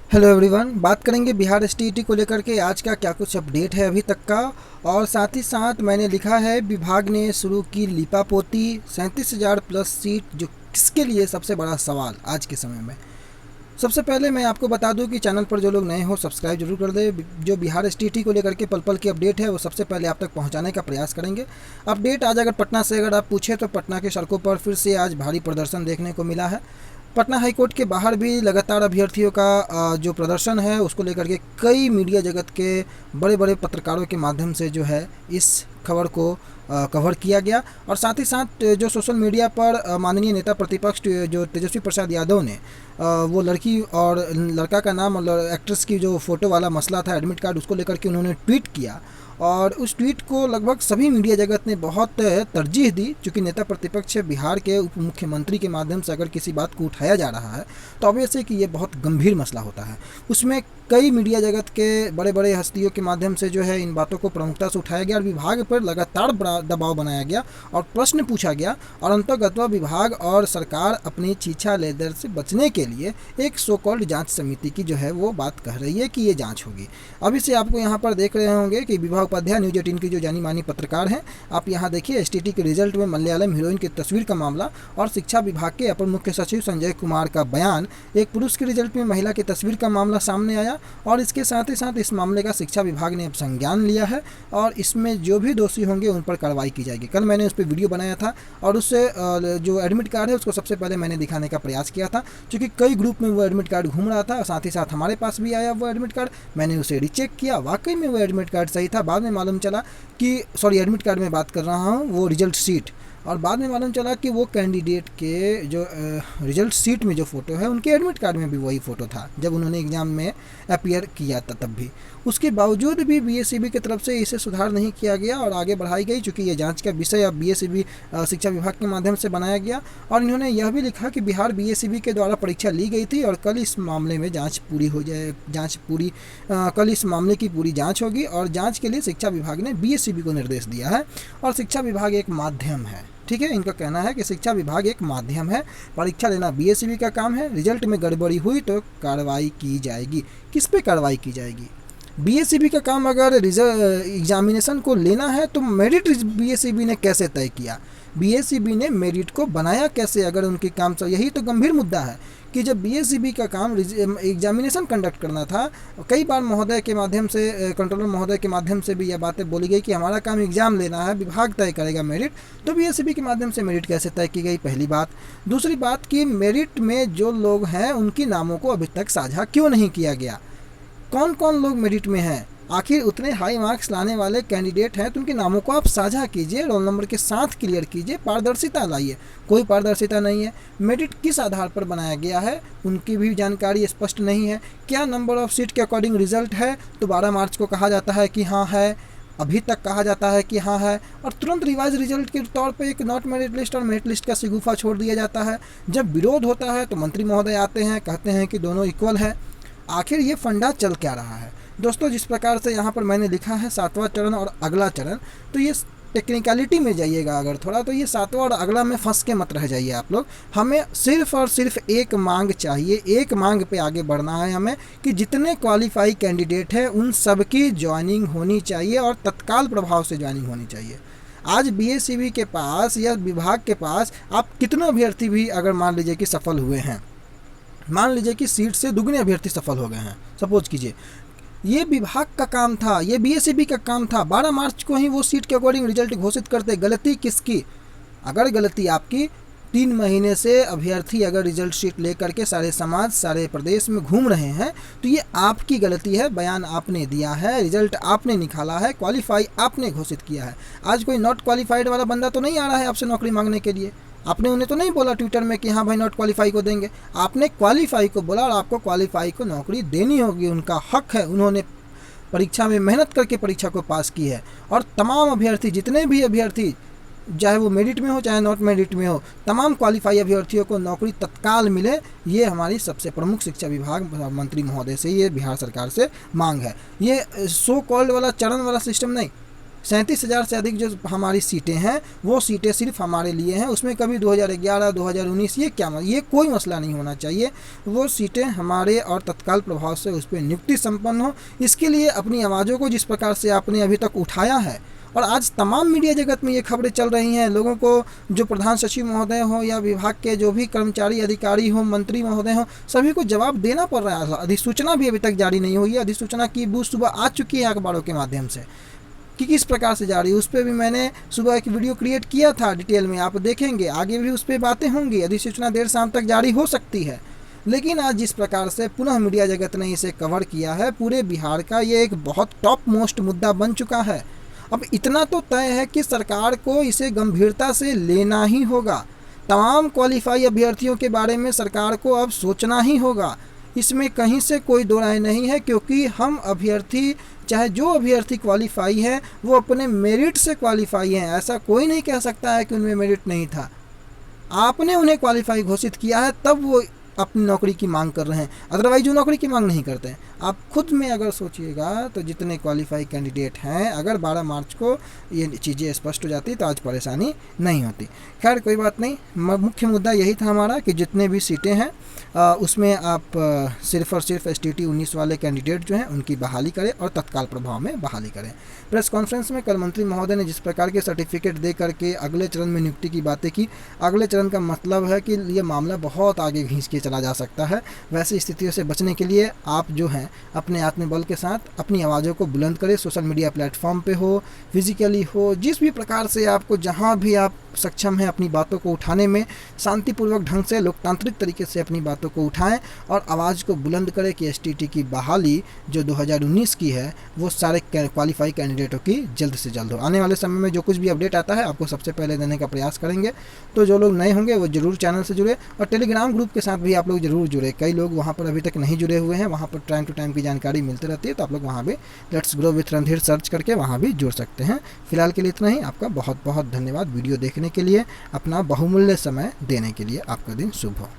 Hello everyone, बात करेंगे Bihar STET को लेकर के आज का क्या कुछ अपडेट है अभी तक का। और साथ ही साथ मैंने लिखा है विभाग ने शुरू की लीपापोती 37,000 प्लस सीट, जो किसके लिए सबसे बड़ा सवाल आज के समय में। सबसे पहले मैं आपको बता दूं कि चैनल पर जो लोग नए हो सब्सक्राइब जरूर कर दे। जो बिहार एसटीईटी को लेकर के पल पल की अपडेट है वो सबसे पहले आप तक पहुंचाने का प्रयास करेंगे। अपडेट आज अगर पटना से अगर आप पूछे तो पटना के सड़कों पर फिर से आज भारी प्रदर्शन देखने को मिला है। पटना हाईकोर्ट के बाहर भी लगातार अभ्यर्थियों का जो प्रदर्शन है उसको लेकर के कई मीडिया जगत के बड़े बड़े पत्रकारों के माध्यम से जो है इस खबर को कवर किया गया। और साथ ही साथ जो सोशल मीडिया पर माननीय नेता प्रतिपक्ष जो तेजस्वी प्रसाद यादव ने वो लड़की और लड़का का नाम और एक्ट्रेस की जो फ़ोटो वाला मसला था एडमिट कार्ड, उसको लेकर के उन्होंने ट्वीट किया। और उस ट्वीट को लगभग सभी मीडिया जगत ने बहुत तरजीह दी, चूँकि नेता प्रतिपक्ष बिहार के उप मुख्यमंत्री के माध्यम से अगर किसी बात को उठाया जा रहा है तो ऑब्वियस है कि ये बहुत गंभीर मसला होता है। उसमें कई मीडिया जगत के बड़े बड़े हस्तियों के माध्यम से जो है इन बातों को प्रमुखता से उठाया गया और विभाग पर लगातार दबाव बनाया गया और प्रश्न पूछा गया। और अंतर्गत विभाग और सरकार अपनी छीछा लेदर से बचने के लिए एक सो कॉल्ड जांच समिति की जो है वो बात कह रही है कि ये जांच होगी। अभी से आपको यहाँ पर देख रहे होंगे कि विभा उपाध्याय न्यूज 18 की जो जानी मानी पत्रकार हैं, आप यहाँ देखिए एसटीटी के रिजल्ट में मलयालम हीरोइन की तस्वीर का मामला और शिक्षा विभाग के अपर मुख्य सचिव संजय कुमार का बयान, एक पुरुष के रिजल्ट में महिला की तस्वीर का मामला सामने आया। और इसके साथ ही साथ इस मामले का शिक्षा विभाग ने अब संज्ञान लिया है और इसमें जो भी दोषी होंगे उन पर कार्रवाई की जाएगी। कल मैंने उस पर वीडियो बनाया था और उससे जो एडमिट कार्ड है उसको सबसे पहले मैंने दिखाने का प्रयास किया था, क्योंकि कई ग्रुप में वो एडमिट कार्ड घूम रहा था और साथ ही साथ हमारे पास भी आया वो एडमिट कार्ड। मैंने उसे रीचेक किया, वाकई में वो एडमिट कार्ड सही था। बाद में मालूम चला कि एडमिट कार्ड में बात कर रहा हूँ, वो रिजल्ट सीट। और बाद में मालूम चला कि वो कैंडिडेट के जो रिजल्ट सीट में जो फ़ोटो है उनके एडमिट कार्ड में भी वही फ़ोटो था जब उन्होंने एग्ज़ाम में अपीयर किया था तब भी। उसके बावजूद भी बीएसईबी की तरफ से इसे सुधार नहीं किया गया और आगे बढ़ाई गई, चूँकि ये जांच का विषय अब बीएसईबी शिक्षा विभाग के माध्यम से बनाया गया। और इन्होंने यह भी लिखा कि बिहार बीएसईबी के द्वारा परीक्षा ली गई थी और कल इस मामले में जाँच पूरी हो जाए, कल इस मामले की पूरी जाँच होगी। और जाँच के लिए शिक्षा विभाग ने बीएसईबी को निर्देश दिया है और शिक्षा विभाग एक माध्यम है। ठीक है, इनका कहना है कि शिक्षा विभाग एक माध्यम है, परीक्षा लेना बीएसईबी का काम है। रिजल्ट में गड़बड़ी हुई तो कार्रवाई की जाएगी। किस पे कार्रवाई की जाएगी? बीएसईबी का काम अगर एग्जामिनेशन को लेना है तो मेरिट बीएसईबी ने कैसे तय किया, बीएसईबी ने मेरिट को बनाया कैसे, अगर उनके काम से, यही तो गंभीर मुद्दा है कि जब बीएसईबी का काम एग्जामिनेशन कंडक्ट करना था। कई बार महोदय के माध्यम से, कंट्रोलर महोदय के माध्यम से भी यह बातें बोली गई कि हमारा काम एग्जाम लेना है, विभाग तय करेगा मेरिट। तो बीएसईबी के माध्यम से मेरिट कैसे तय की गई, पहली बात। दूसरी बात कि मेरिट में जो लोग हैं उनकी नामों को अभी तक साझा क्यों नहीं किया गया, कौन कौन लोग मेरिट में हैं, आखिर उतने हाई मार्क्स लाने वाले कैंडिडेट हैं तो उनके नामों को आप साझा कीजिए, रोल नंबर के साथ क्लियर कीजिए, पारदर्शिता लाइए। कोई पारदर्शिता नहीं है। मेरिट किस आधार पर बनाया गया है उनकी भी जानकारी स्पष्ट नहीं है। क्या नंबर ऑफ सीट के अकॉर्डिंग रिजल्ट है तो 12 मार्च को कहा जाता है कि हाँ है, अभी तक कहा जाता है कि हाँ है, और तुरंत रिवाइज रिजल्ट के तौर पे एक नॉट मेरिट लिस्ट और मेरिट लिस्ट का सिगुफा छोड़ दिया जाता है। जब विरोध होता है तो मंत्री महोदय आते हैं, कहते हैं कि दोनों इक्वल है। आखिर ये फंडा चल क्या रहा है दोस्तों? जिस प्रकार से यहाँ पर मैंने लिखा है 7वां चरण और अगला चरण, तो ये टेक्निकलिटी में जाइएगा अगर थोड़ा, तो ये 7वां और अगला में फंस के मत रह जाइए आप लोग। हमें सिर्फ और सिर्फ एक मांग चाहिए, एक मांग पे आगे बढ़ना है हमें कि जितने क्वालिफाई कैंडिडेट हैं उन सबकी ज्वाइनिंग होनी चाहिए और तत्काल प्रभाव से ज्वाइनिंग होनी चाहिए। आज बीएसईबी के पास या विभाग के पास आप कितने अभ्यर्थी भी अगर मान लीजिए कि सफल हुए हैं, मान लीजिए कि सीट से दुगने अभ्यर्थी सफल हो गए हैं, सपोज कीजिए, ये विभाग का काम था, ये बीएसईबी का काम था। 12 मार्च को ही वो सीट के अकॉर्डिंग रिजल्ट घोषित करते। गलती किसकी? अगर गलती आपकी, 3 महीने से अभ्यर्थी अगर रिजल्ट शीट लेकर के सारे समाज, सारे प्रदेश में घूम रहे हैं तो ये आपकी गलती है। बयान आपने दिया है, रिजल्ट आपने निकाला है, क्वालिफाई आपने घोषित किया है। आज कोई नॉट क्वालिफाइड वाला बंदा तो नहीं आ रहा है आपसे नौकरी मांगने के लिए। आपने उन्हें तो नहीं बोला ट्विटर में कि हाँ भाई नॉट क्वालिफाई को देंगे, आपने क्वालिफाई को बोला और आपको क्वालिफाई को नौकरी देनी होगी, उनका हक है। उन्होंने परीक्षा में मेहनत करके परीक्षा को पास की है और तमाम अभ्यर्थी, जितने भी अभ्यर्थी, चाहे वो मेरिट में हो चाहे नॉट मेरिट में हो, तमाम क्वालिफाई अभ्यर्थियों को नौकरी तत्काल मिले, ये हमारी सबसे प्रमुख शिक्षा विभाग मंत्री महोदय से, ये बिहार सरकार से मांग है। ये सो कॉल्ड वाला चरण वाला सिस्टम नहीं, 37,000 से अधिक जो हमारी सीटें हैं वो सीटें सिर्फ हमारे लिए हैं। उसमें कभी 2011 2019 ये क्या, ये कोई मसला नहीं होना चाहिए। वो सीटें हमारे और तत्काल प्रभाव से उस पर नियुक्ति संपन्न हो। इसके लिए अपनी आवाज़ों को जिस प्रकार से आपने अभी तक उठाया है, और आज तमाम मीडिया जगत में ये खबरें चल रही हैं, लोगों को जो प्रधान सचिव महोदय हो या विभाग के जो भी कर्मचारी अधिकारी हो, मंत्री महोदय हो, सभी को जवाब देना पड़ रहा है। अधिसूचना भी अभी तक जारी नहीं हुई है। अधिसूचना की बूथ सुबह आ चुकी है अखबारों के माध्यम से कि किस प्रकार से जारी, उस पर भी मैंने सुबह एक वीडियो क्रिएट किया था डिटेल में, आप देखेंगे। आगे भी उस पर बातें होंगी। अधिसूचना देर शाम तक जारी हो सकती है। लेकिन आज जिस प्रकार से पुनः मीडिया जगत ने इसे कवर किया है, पूरे बिहार का ये एक बहुत टॉप मोस्ट मुद्दा बन चुका है। अब इतना तो तय है कि सरकार को इसे गंभीरता से लेना ही होगा। तमाम क्वालिफाई अभ्यर्थियों के बारे में सरकार को अब सोचना ही होगा। इसमें कहीं से कोई दो राय नहीं है, क्योंकि हम अभ्यर्थी, चाहे जो अभ्यर्थी क्वालिफाई है, वो अपने मेरिट से क्वालिफाई हैं। ऐसा कोई नहीं कह सकता है कि उनमें मेरिट नहीं था। आपने उन्हें क्वालिफाई घोषित किया है, तब वो अपनी नौकरी की मांग कर रहे हैं, अदरवाइज वो नौकरी की मांग नहीं करते हैं। आप खुद में अगर सोचिएगा तो जितने क्वालिफाई कैंडिडेट हैं, अगर 12 मार्च को ये चीज़ें स्पष्ट हो जाती तो आज परेशानी नहीं होती। खैर कोई बात नहीं, मुख्य मुद्दा यही था हमारा कि जितने भी सीटें हैं उसमें आप सिर्फ और सिर्फ STT 19 वाले कैंडिडेट जो हैं उनकी बहाली करें और तत्काल प्रभाव में बहाली करें। प्रेस कॉन्फ्रेंस में कल मंत्री महोदय ने जिस प्रकार के सर्टिफिकेट दे करके अगले चरण में नियुक्ति की बातें की, अगले चरण का मतलब है कि ये मामला बहुत आगे खींच के चला जा सकता है। वैसी स्थितियों से बचने के लिए आप जो हैं अपने आत्मबल के साथ अपनी आवाज़ों को बुलंद करें। सोशल मीडिया प्लेटफॉर्म पे हो, फिजिकली हो, जिस भी प्रकार से आपको, जहाँ भी आप सक्षम हैं अपनी बातों को उठाने में, शांतिपूर्वक ढंग से लोकतांत्रिक तरीके से अपनी बातों को उठाएं और आवाज़ को बुलंद करें कि STT की बहाली जो 2019 की है वो सारे क्वालिफाई कैंडिडेटों की जल्द से जल्द हो। आने वाले समय में जो कुछ भी अपडेट आता है आपको सबसे पहले देने का प्रयास करेंगे। तो जो लोग नए होंगे वो जरूर चैनल से जुड़े और टेलीग्राम ग्रुप के साथ भी आप लोग जरूर जुड़े। कई लोग वहाँ पर अभी तक नहीं जुड़े हुए हैं, वहाँ पर टाइम टू टाइम की जानकारी मिलती रहती है, तो आप लोग वहाँ भी let's grow with Randhir search करके वहाँ भी जुड़ सकते हैं। फिलहाल के लिए इतना ही। आपका बहुत बहुत धन्यवाद वीडियो देखने के लिए, अपना बहुमूल्य समय देने के लिए। आपका दिन शुभ हो।